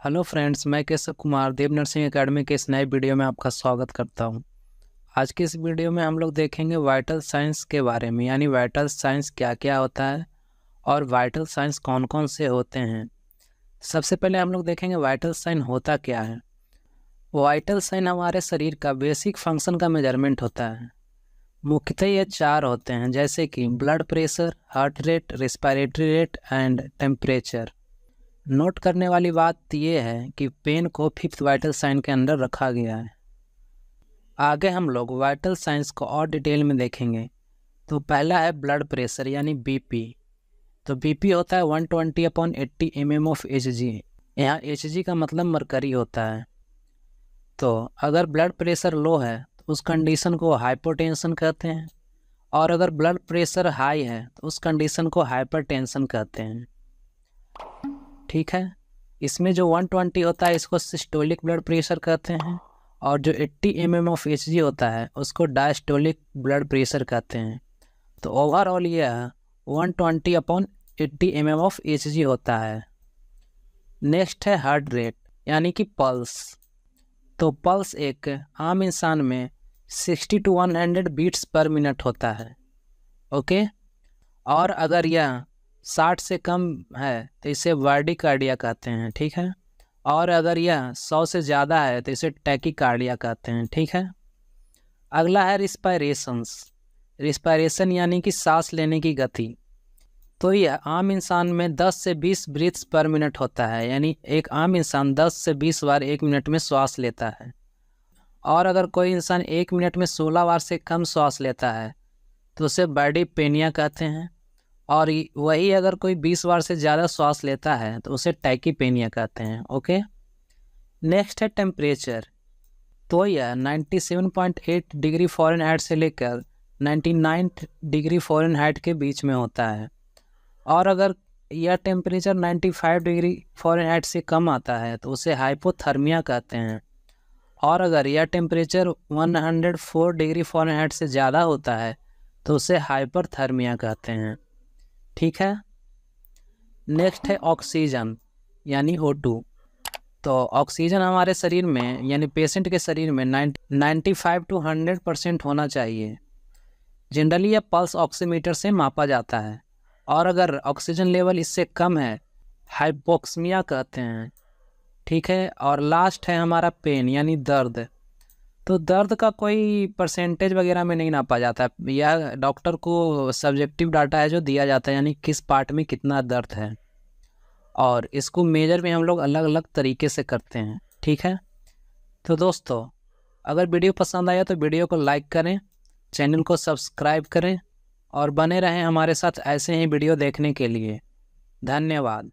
Hello friends, मैं केशव कुमार देव nursing academy के इस नए वीडियो में आपका स्वागत करता हूं। आज की इस वीडियो में हम लोग देखेंगे वाइटल साइंस के बारे में, यानी वाइटल साइंस क्या क्या होता है और वाइटल साइंस कौन कौन से होते हैं। सबसे पहले हम लोग देखेंगे वाइटल साइन होता क्या है। वाइटल साइन हमारे शरीर का बेसिक फंक्शन का मेजरमेंट होता है। मुख्यतः ये 4 होते हैं, जैसे कि blood pressure, heart rate, respiratory rate and temperature. Note करने वाली बात यह है कि पेन को 5th वाइटल साइन के अंदर रखा गया है। आगे हम लोग वाइटल साइंस को और डिटेल में देखेंगे। तो पहला है ब्लड प्रेशर यानी बीपी। तो बीपी होता है 120/80 mm ऑफ Hg। यहाँ Hg का मतलब मरकरी होता है। तो अगर ब्लड प्रेशर लो है तो उस कंडीशन को हाइपोटेंशन कहते हैं, और अगर ब्लड प्रेशर हाई है तो उस कंडीशन को हाइपरटेंशन कहते हैं। ठीक है, इसमें जो 120 होता है इसको सिस्टोलिक ब्लड प्रेशर कहते हैं, और जो 80 mm ऑफ Hg होता है उसको डायस्टोलिक ब्लड प्रेशर कहते हैं। तो ओवरऑल यह 120/80 mm ऑफ Hg होता है। नेक्स्ट है हार्ट रेट यानी कि पल्स। तो पल्स एक आम इंसान में 60 to 100 बीट्स पर मिनट होता है। ओके, और अगर यह 60 से कम है तो इसे वार्डिकार्डिया कहते हैं। ठीक है, और अगर यह 100 से ज़्यादा है तो इसे टैकीकार्डिया कहते हैं। ठीक है, अगला है रिस्पायरेशंस। रिस्पायरेशन यानी कि सांस लेने की गति। तो यह आम इंसान में 10 से 20 ब्रीथ्स पर मिनट होता है, यानी एक आम इंसान 10 से 20 बार 1 मिनट में श्वास लेता है। और अगर कोई इंसान 1 मिनट में 16 बार से कम श्वास लेता है तो उसे बार्डिपेनिया कहते हैं, और वही अगर कोई 20 बार से ज़्यादा श्वास लेता है तो उसे टैकीपेनिया कहते हैं। ओके, नेक्स्ट है टेम्परेचर। तो यह 97.8 डिग्री फ़ारेनहाइट से लेकर 99 डिग्री फ़ारेनहाइट के बीच में होता है, और अगर यह टेम्परेचर 95 डिग्री फ़ारेनहाइट से कम आता है तो उसे हाइपोथर्मिया कहते हैं, और अगर यह टेम्परेचर 104 डिग्री फ़ारेनहाइट से ज़्यादा होता है तो उसे हाइपरथर्मिया कहते हैं। ठीक है, नेक्स्ट है ऑक्सीजन यानी O2। तो ऑक्सीजन हमारे शरीर में यानी पेशेंट के शरीर में 95 to 100% होना चाहिए। जनरली यह पल्स ऑक्सीमीटर से मापा जाता है, और अगर ऑक्सीजन लेवल इससे कम है हाइपोक्सिमिया कहते हैं। ठीक है, और लास्ट है हमारा पेन यानी दर्द। तो दर्द का कोई परसेंटेज वगैरह में नहीं नापा जाता, यह डॉक्टर को सब्जेक्टिव डाटा है जो दिया जाता है, यानी किस पार्ट में कितना दर्द है, और इसको मेजर भी हम लोग अलग अलग तरीके से करते हैं। ठीक है, तो दोस्तों अगर वीडियो पसंद आया तो वीडियो को लाइक करें, चैनल को सब्सक्राइब करें, और बने रहें हमारे साथ ऐसे ही वीडियो देखने के लिए। धन्यवाद।